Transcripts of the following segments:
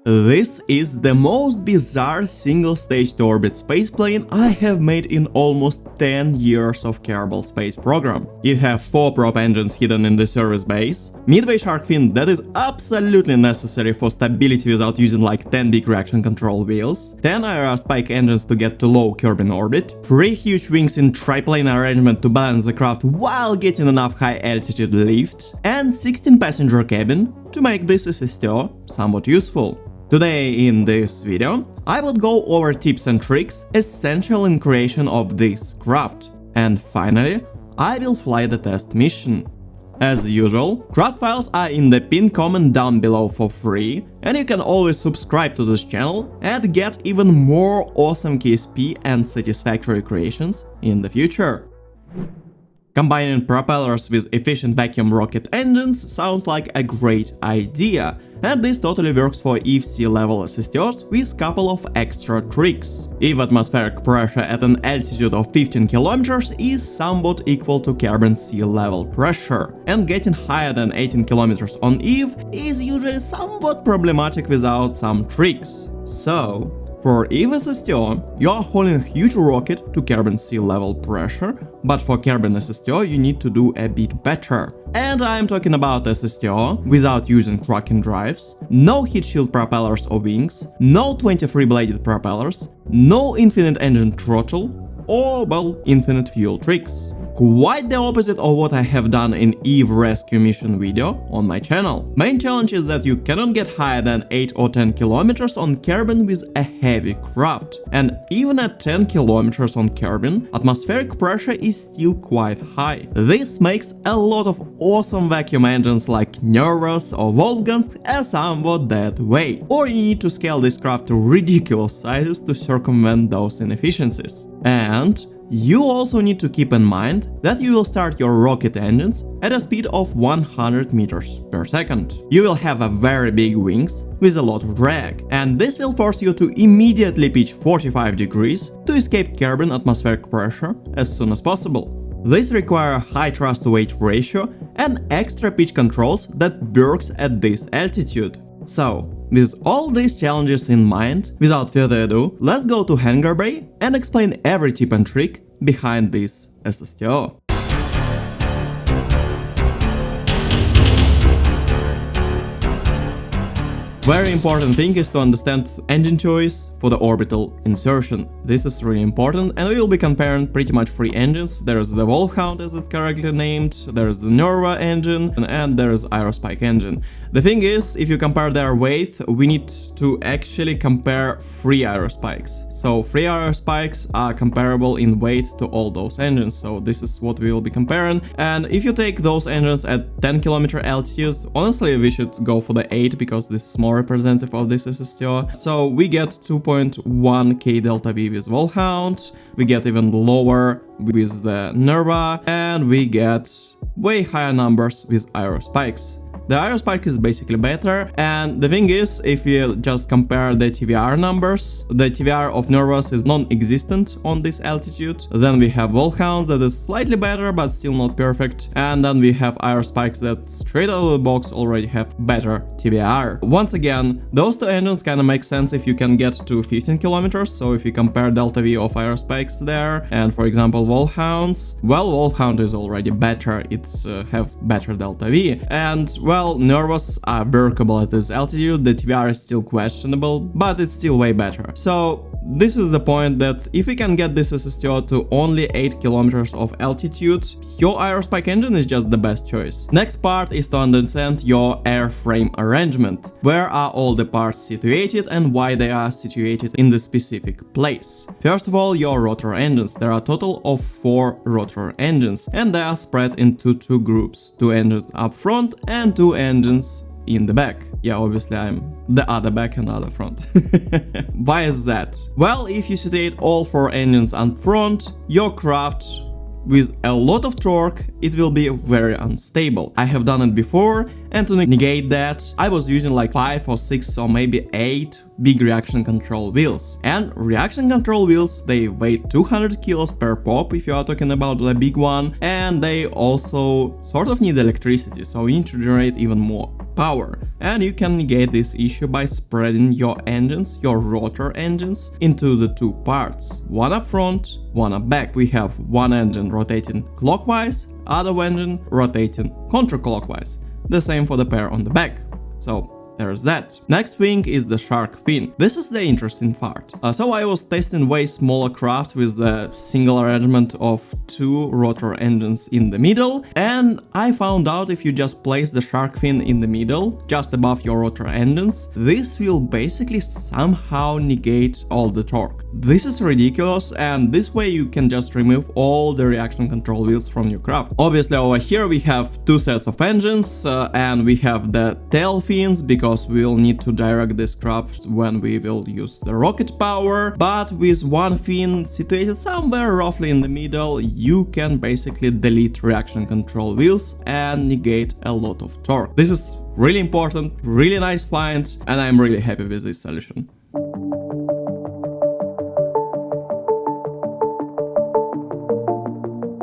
This is the most bizarre single-stage to orbit spaceplane I have made in almost 10 years of Kerbal space program. It has 4 prop engines hidden in the service base, midway shark fin that is absolutely necessary for stability without using like 10 big reaction control wheels, 10 aerospike engines to get to low Kerbin orbit, 3 huge wings in triplane arrangement to balance the craft while getting enough high altitude lift, and 16 passenger cabin to make this SSTO somewhat useful. Today in this video, I will go over tips and tricks essential in creation of this craft. And finally, I will fly the test mission. As usual, craft files are in the pinned comment down below for free, and you can always subscribe to this channel and get even more awesome KSP and satisfactory creations in the future. Combining propellers with efficient vacuum rocket engines sounds like a great idea, and this totally works for EVE sea level SSTOs with couple of extra tricks. EVE atmospheric pressure at an altitude of 15 km is somewhat equal to Kerbin sea level pressure, and getting higher than 18 km on EVE is usually somewhat problematic without some tricks. So, for EVE SSTO, you are hauling a huge rocket to Kerbin sea level pressure, but for Kerbin SSTO you need to do a bit better. And I am talking about SSTO without using Kraken drives, no heat shield propellers or wings, no 23 bladed propellers, no infinite engine throttle, or, well, infinite fuel tricks. Quite the opposite of what I have done in EVE rescue mission video on my channel. Main challenge is that you cannot get higher than 8 or 10 km on Kerbin with a heavy craft. And even at 10 km on Kerbin, atmospheric pressure is still quite high. This makes a lot of awesome vacuum engines like Nervous or Wolfgangs a somewhat dead weight. Or you need to scale this craft to ridiculous sizes to circumvent those inefficiencies. And you also need to keep in mind that you will start your rocket engines at a speed of 100 meters per second. You will have a very big wings with a lot of drag, and this will force you to immediately pitch 45 degrees to escape Kerbin atmospheric pressure as soon as possible. This requires a high thrust to weight ratio and extra pitch controls that works at this altitude. So, with all these challenges in mind, without further ado, let's go to Hangar Bay and explain every tip and trick behind this SSTO. Very important thing is to understand engine choice for the orbital insertion. This is really important, and we will be comparing pretty much 3 engines. There is the Wolfhound, as it's correctly named, there is the Nerva engine, and there is Aerospike engine. The thing is, if you compare their weight, we need to actually compare 3 Aerospikes. So 3 Aerospikes are comparable in weight to all those engines, so this is what we will be comparing. And if you take those engines at 10 km altitude, honestly we should go for the 8 because this is more representative of this SSTO. So we get 2.1k delta V with Wolfhound, we get even lower with the Nerva, and we get way higher numbers with Aerospikes. The Aerospike is basically better, and the thing is, if you just compare the TVR numbers, the TVR of Nervous is non-existent on this altitude. Then we have Wolfhound that is slightly better but still not perfect, and then we have Aerospikes that straight out of the box already have better TVR. Once again, those 2 engines kinda make sense if you can get to 15 km, so if you compare delta V of Aerospikes there, and for example Wolfhounds, well, Wolfhound is already better, it have better delta V, and well, Nervous are workable at this altitude, the TVR is still questionable, but it's still way better. So this is the point that if we can get this SSTO to only 8 km of altitude, your Aerospike engine is just the best choice. Next part is to understand your airframe arrangement. Where are all the parts situated and why they are situated in the specific place. First of all, your rotor engines. There are a total of 4 rotor engines, and they are spread into 2 groups, 2 engines up front and 2 engines in the back. Yeah, obviously I'm the other back and other front. Why is that? Well, if you situate all 4 engines up front, your craft with a lot of torque, it will be very unstable. I have done it before, and to negate that, I was using like 5 or 6 or maybe 8 big reaction control wheels. And reaction control wheels, they weigh 200 kilos per pop if you are talking about the big one, and they also sort of need electricity, so you need to generate even more power. And you can negate this issue by spreading your engines, your rotor engines, into the two parts. One up front, one up back. We have one engine rotating clockwise, other engine rotating counterclockwise. The same for the pair on the back. So there's that. Next wing is the shark fin. This is the interesting part. So I was testing way smaller craft with a single arrangement of two rotor engines in the middle, and I found out if you just place the shark fin in the middle, just above your rotor engines, this will basically somehow negate all the torque. This is ridiculous, and this way you can just remove all the reaction control wheels from your craft. Obviously over here we have two sets of engines, and we have the tail fins because we'll need to direct this craft when we will use the rocket power, but with one fin situated somewhere roughly in the middle, you can basically delete reaction control wheels and negate a lot of torque. This is really important, really nice find, and I'm really happy with this solution.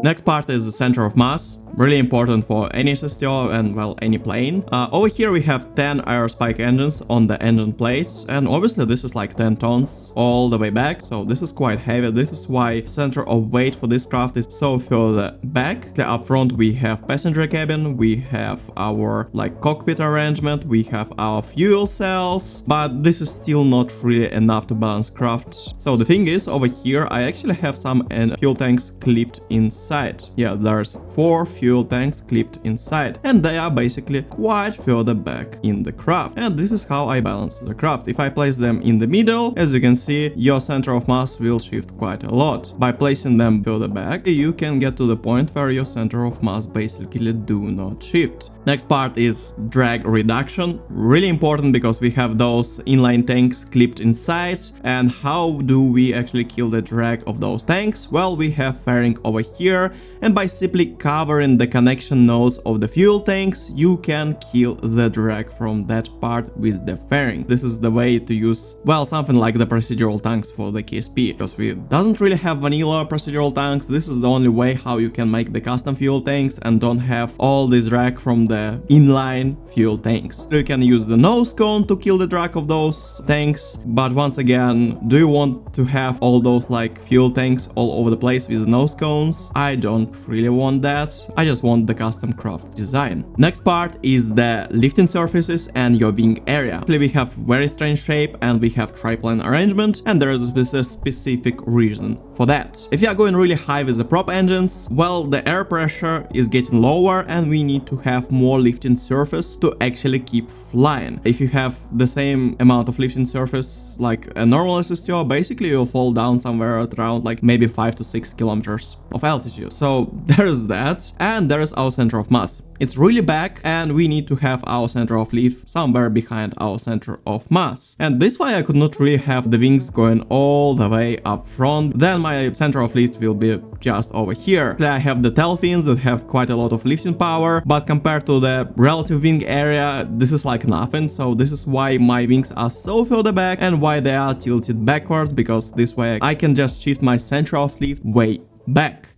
Next part is the center of mass, really important for any SSTO and, well, any plane. Over here we have 10 aerospike engines on the engine plates, and obviously this is like 10 tons all the way back, so this is quite heavy. This is why center of weight for this craft is so further back. Up front we have passenger cabin, we have our like cockpit arrangement, we have our fuel cells, but this is still not really enough to balance craft. So the thing is, over here I actually have some fuel tanks clipped inside. Yeah, there's 4 fuel tanks clipped inside, and they are basically quite further back in the craft. And this is how I balance the craft. If I place them in the middle, as you can see, your center of mass will shift quite a lot. By placing them further back, you can get to the point where your center of mass basically do not shift. Next part is drag reduction, really important because we have those inline tanks clipped inside. And how do we actually kill the drag of those tanks? Well, we have fairing over here, and by simply covering the connection nodes of the fuel tanks, you can kill the drag from that part with the fairing. This is the way to use, well, something like the procedural tanks for the KSP, because we doesn't really have vanilla procedural tanks. This is the only way how you can make the custom fuel tanks and don't have all this drag from the inline fuel tanks. You can use the nose cone to kill the drag of those tanks, but once again, do you want to have all those like fuel tanks all over the place with the nose cones? I don't really want that. I just want the custom craft design. Next part is the lifting surfaces and your wing area. Actually, we have very strange shape and we have triplane arrangement, and there is a specific reason for that. If you are going really high with the prop engines, well, the air pressure is getting lower and we need to have more lifting surface to actually keep flying. If you have the same amount of lifting surface like a normal SSTO, basically you'll fall down somewhere at around like maybe 5 to 6 kilometers of altitude. So there's that, and there is our center of mass. It's really back, and we need to have our center of lift somewhere behind our center of mass. And this why I could not really have the wings going all the way up front. Then my center of lift will be just over here. I have the tail fins that have quite a lot of lifting power, but compared to the relative wing area, this is like nothing. So this is why my wings are so further back and why they are tilted backwards, because this way I can just shift my center of lift way back.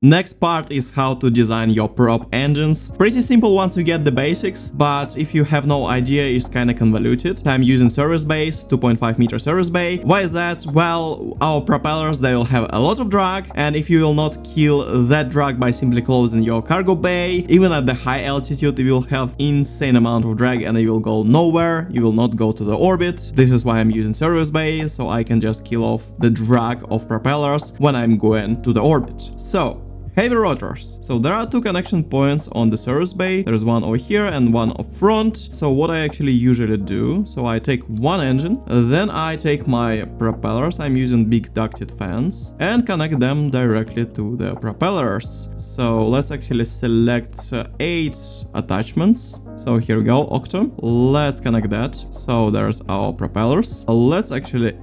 Next part is how to design your prop engines. Pretty simple once you get the basics, but if you have no idea, it's kinda convoluted. I'm using service bays, 2.5 meter service bay. Why is that? Well, our propellers, they will have a lot of drag, and if you will not kill that drag by simply closing your cargo bay, even at the high altitude, you will have insane amount of drag and you will go nowhere. You will not go to the orbit. This is why I'm using service bay, so I can just kill off the drag of propellers when I'm going to the orbit. So, heavy rotors. So there are 2 connection points on the service bay. There's one over here and one up front. So what I actually usually do, so I take one engine, then I take my propellers, I'm using big ducted fans, and connect them directly to the propellers. So let's actually select 8 attachments. So here we go, Octo. Let's connect that. So there's our propellers. Let's actually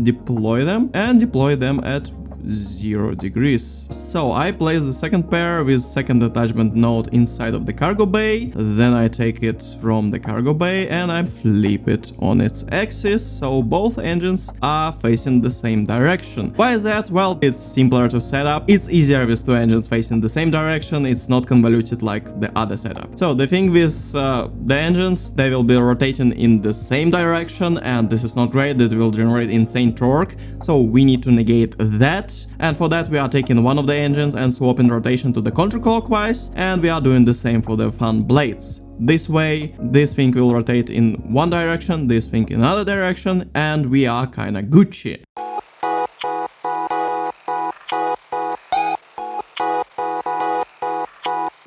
deploy them and deploy them at 0 degrees. So I place the second pair with second attachment node inside of the cargo bay, then I take it from the cargo bay and I flip it on its axis, so both engines are facing the same direction. Why is that? Well, it's simpler to set up, it's easier with two engines facing the same direction, it's not convoluted like the other setup. So the thing with the engines, they will be rotating in the same direction, and this is not great, that will generate insane torque, so we need to negate that, and for that we are taking one of the engines and swapping rotation to the counterclockwise, and we are doing the same for the fan blades. This way, this thing will rotate in one direction, this thing in another direction, and we are kinda Gucci.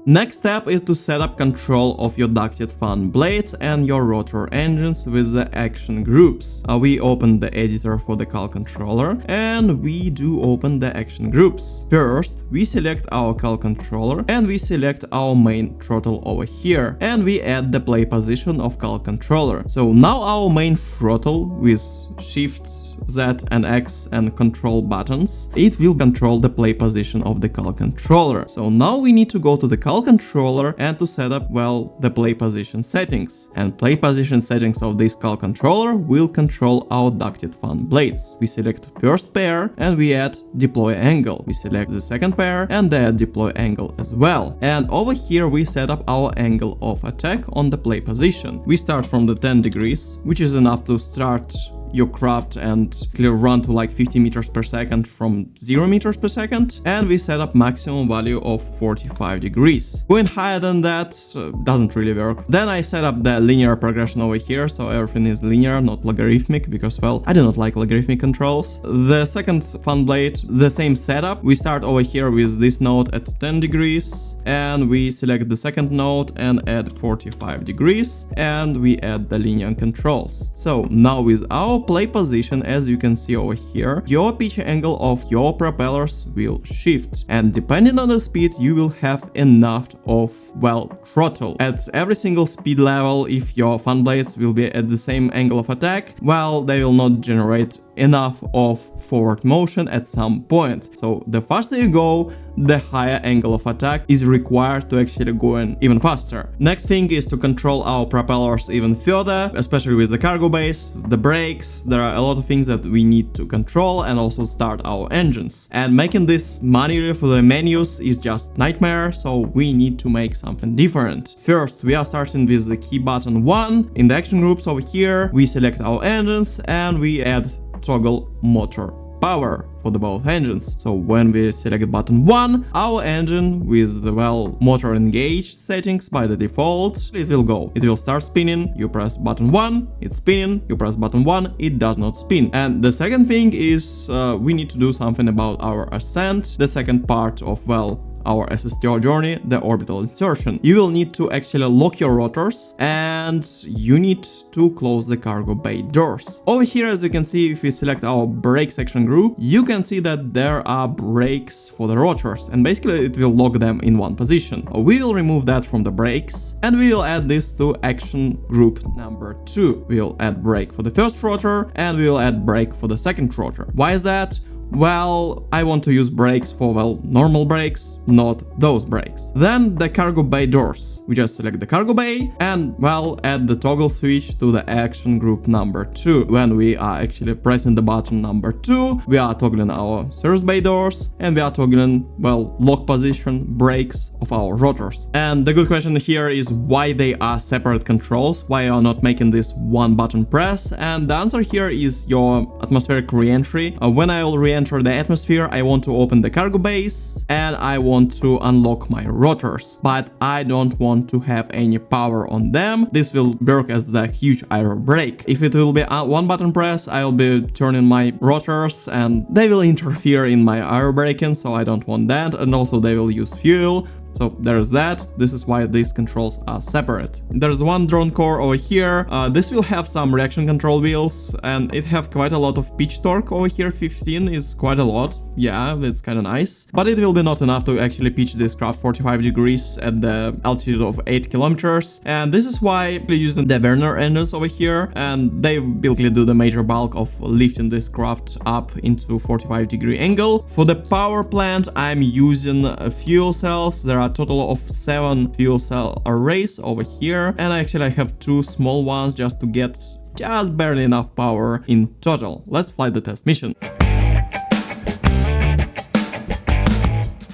Next step is to set up control of your ducted fan blades and your rotor engines with the action groups. We open the editor for the cal controller and we do open the action groups. First, we select our cal controller and we select our main throttle over here, and we add the play position of cal controller. So now our main throttle with Shift, Z and X and control buttons, it will control the play position of the cal controller. So now we need to go to the cal controller and to set up, well, the play position settings. And play position settings of this cal controller will control our ducted fan blades. We select first pair and we add deploy angle. We select the second pair and add deploy angle as well. And over here we set up our angle of attack on the play position. We start from the 10 degrees, which is enough to start your craft and clear run to like 50 meters per second from 0 meters per second, and we set up maximum value of 45 degrees. Going higher than that doesn't really work. Then I set up the linear progression over here, so everything is linear, not logarithmic, because, well, I do not like logarithmic controls. The second fan blade, the same setup. We start over here with this node at 10 degrees, and we select the second node and add 45 degrees, and we add the linear controls. So now with our play position, as you can see over here, your pitch angle of your propellers will shift, and depending on the speed you will have enough of, well, throttle. At every single speed level, if your fan blades will be at the same angle of attack, well, they will not generate enough of forward motion at some point. So the faster you go, the higher angle of attack is required to actually go in even faster. Next thing is to control our propellers even further, especially with the cargo base, the brakes. There are a lot of things that we need to control and also start our engines. And making this manually for the menus is just nightmare, so we need to make something different. First, we are starting with the key button 1. In the action groups over here, we select our engines and we add toggle motor power for the both engines. So when we select button 1, our engine with the, well, motor engaged settings by the default, it will go. It will start spinning, you press button 1, it's spinning, you press button 1, it does not spin. And the second thing is we need to do something about our ascent, the second part of, well, our SSTO journey, the orbital insertion. You will need to actually lock your rotors and you need to close the cargo bay doors. Over here, as you can see, if we select our brake section group, you can see that there are brakes for the rotors, and basically it will lock them in one position. We will remove that from the brakes and we will add this to action group number 2. We will add brake for the first rotor and we will add brake for the second rotor. Why is that? Well, I want to use brakes for, well, normal brakes, not those brakes. Then the cargo bay doors. We just select the cargo bay and, well, add the toggle switch to the action group number 2. When we are actually pressing the button number 2, we are toggling our service bay doors and we are toggling, well, lock position brakes of our rotors. And the good question here is why they are separate controls, why you are not making this one button press, and the answer here is your atmospheric re-entry. When I will re-enter the atmosphere, I want to open the cargo base and I want to unlock my rotors, but I don't want to have any power on them. This will work as the huge aero brake. If it will be a one button press, I'll be turning my rotors and they will interfere in my aero braking, so I don't want that, and also they will use fuel. So there's that. This is why these controls are separate. There's one drone core over here. This will have some reaction control wheels, and it have quite a lot of pitch torque over here. 15 is quite a lot. Yeah, it's kind of nice. But it will be not enough to actually pitch this craft 45 degrees at the altitude of 8 kilometers. And this is why we're using the burner engines over here, and they basically do the major bulk of lifting this craft up into 45-degree angle. For the power plant, I'm using fuel cells. There are a total of 7 fuel cell arrays over here, and actually I have 2 small ones just to get just barely enough power in total. Let's fly the test mission.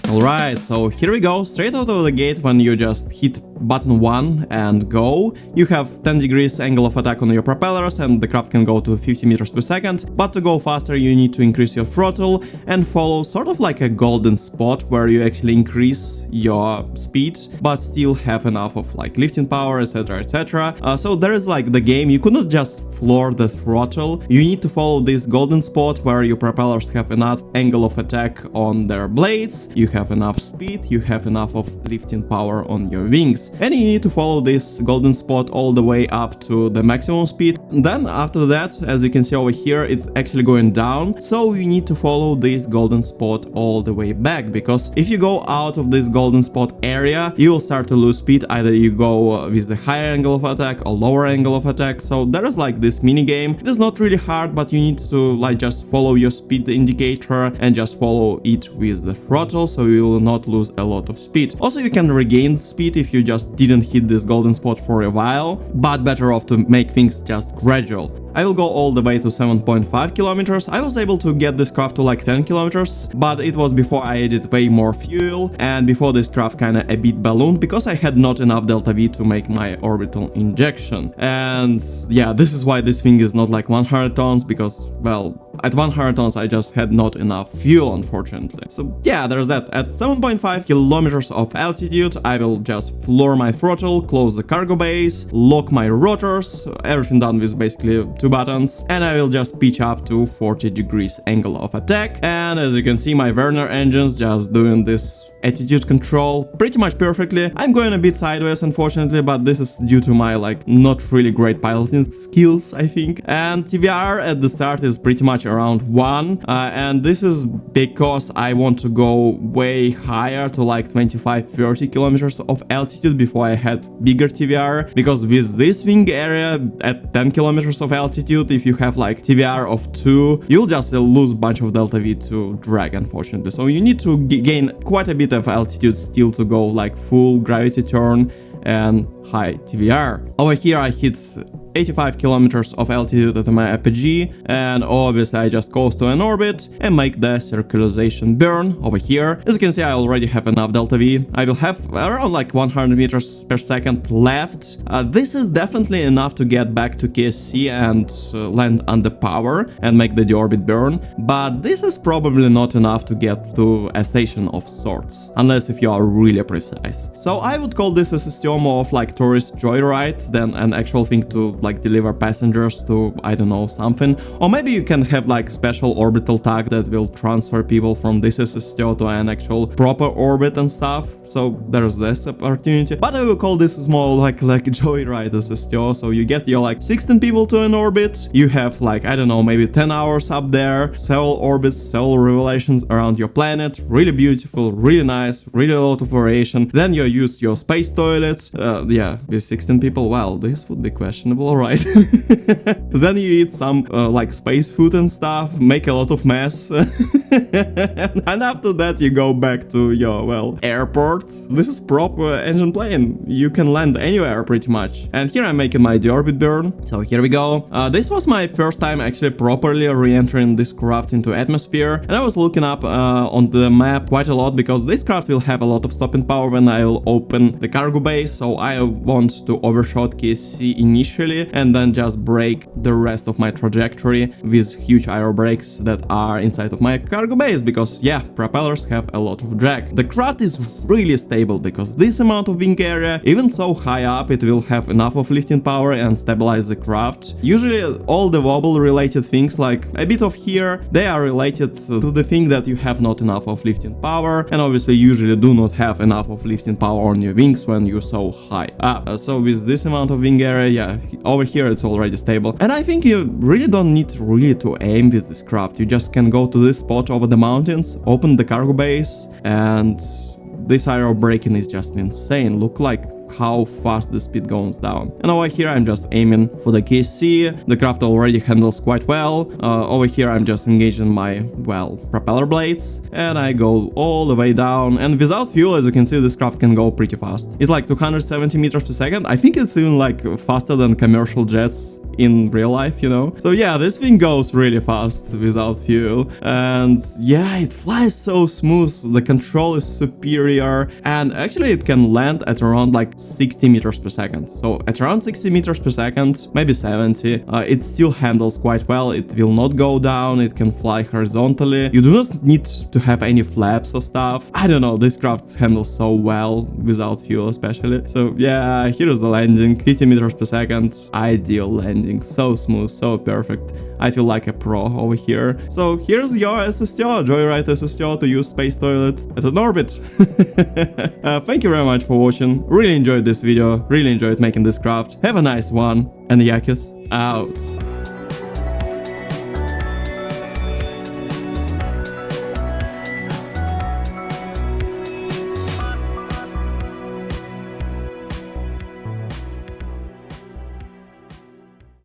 Alright, so here we go, straight out of the gate. When you just hit button 1 and go, you have 10 degrees angle of attack on your propellers, and the craft can go to 50 meters per second. But to go faster, you need to increase your throttle and follow sort of like a golden spot where you actually increase your speed but still have enough of like lifting power, etc, etc. So there is like the game, you could not just floor the throttle, you need to follow this golden spot where your propellers have enough angle of attack on their blades, you have enough speed, you have enough of lifting power on your wings, and you need to follow this golden spot all the way up to the maximum speed. Then after that, as you can see over here, it's actually going down, so you need to follow this golden spot all the way back, because if you go out of this golden spot area, you will start to lose speed. Either you go with the higher angle of attack or lower angle of attack. So there is like this mini game. It is not really hard, but you need to like just follow your speed indicator and just follow it with the throttle, so you will not lose a lot of speed. Also, you can regain speed if you just didn't hit this golden spot for a while, but better off to make things just gradual. I will go all the way to 7.5 kilometers. I was able to get this craft to like 10 kilometers, but it was before I added way more fuel and before this craft kinda a bit ballooned, because I had not enough delta V to make my orbital injection. And yeah, this is why this thing is not like 100 tons, because, well, at 100 tons I just had not enough fuel, unfortunately. So yeah, there's that. At 7.5 kilometers of altitude, I will just floor my throttle, close the cargo base, lock my rotors, everything done with basically 2 buttons, and I will just pitch up to 40 degrees angle of attack. And as you can see, my Werner engines just doing this attitude control pretty much perfectly. I'm going a bit sideways, unfortunately, but this is due to my like not really great piloting skills, I think. And TVR at the start is pretty much around 1, and this is because I want to go way higher to like 25-30 kilometers of altitude before I had bigger TVR, because with this wing area at 10 kilometers of altitude, if you have like TVR of 2, you'll just lose a bunch of delta V to drag, unfortunately. So you need to gain quite a bit of altitude still to go like full gravity turn and high TVR. Over here I hit 85 kilometers of altitude at my apogee, and obviously I just coast to an orbit and make the circularization burn over here. As you can see, I already have enough delta V. I will have around like 100 meters per second left. This is definitely enough to get back to KSC and land under power and make the deorbit burn, but this is probably not enough to get to a station of sorts, unless if you are really precise. So I would call this SSTO more of like tourist joyride than an actual thing to like deliver passengers to, I don't know, something. Or maybe you can have like special orbital tag that will transfer people from this SSTO to an actual proper orbit and stuff. So there's this opportunity. But I will call this more like joyride SSTO. So you get your like 16 people to an orbit. You have like, I don't know, maybe 10 hours up there, several orbits, several revelations around your planet. Really beautiful, really nice, really a lot of variation. Then you use your space toilets. Yeah, with 16 people, well, this would be questionable. Right. Then you eat some like space food and stuff, make a lot of mess, and after that you go back to your, well, airport. This is proper engine plane, you can land anywhere pretty much. And here I'm making my deorbit burn, so here we go. This was my first time actually properly re-entering this craft into atmosphere, and I was looking up on the map quite a lot, because this craft will have a lot of stopping power when I will open the cargo base, so I want to overshot KSC initially and then just break the rest of my trajectory with huge aero brakes that are inside of my cargo base, because yeah, propellers have a lot of drag. The craft is really stable because this amount of wing area, even so high up, it will have enough of lifting power and stabilize the craft. Usually all the wobble related things, like a bit of here, they are related to the thing that you have not enough of lifting power, and obviously usually do not have enough of lifting power on your wings when you're so high up. So with this amount of wing area, yeah, over here it's already stable. And I think you really don't need to aim with this craft. You just can go to this spot over the mountains, open the cargo base, and this aero braking is just insane. Look like how fast the speed goes down. And over here I'm just aiming for the KSC. The craft already handles quite well. Over here I'm just engaging my, well, propeller blades, and I go all the way down, and without fuel, as you can see, this craft can go pretty fast. It's like 270 meters per second. I think it's even like faster than commercial jets in real life, you know. So yeah, this thing goes really fast without fuel, and yeah, it flies so smooth. The control is superior, and actually it can land at around like 60 meters per second. So at around 60 meters per second, maybe 70, it still handles quite well. It will not go down. It can fly horizontally. You do not need to have any flaps or stuff. I don't know, this craft handles so well without fuel especially. So yeah, here's the landing, 50 meters per second, ideal landing. So smooth, so perfect. I feel like a pro over here. So here's your SSTO, Joyride SSTO to use space toilet at an orbit. Thank you very much for watching. Really enjoyed this video, really enjoyed making this craft. Have a nice one, and Yakis out.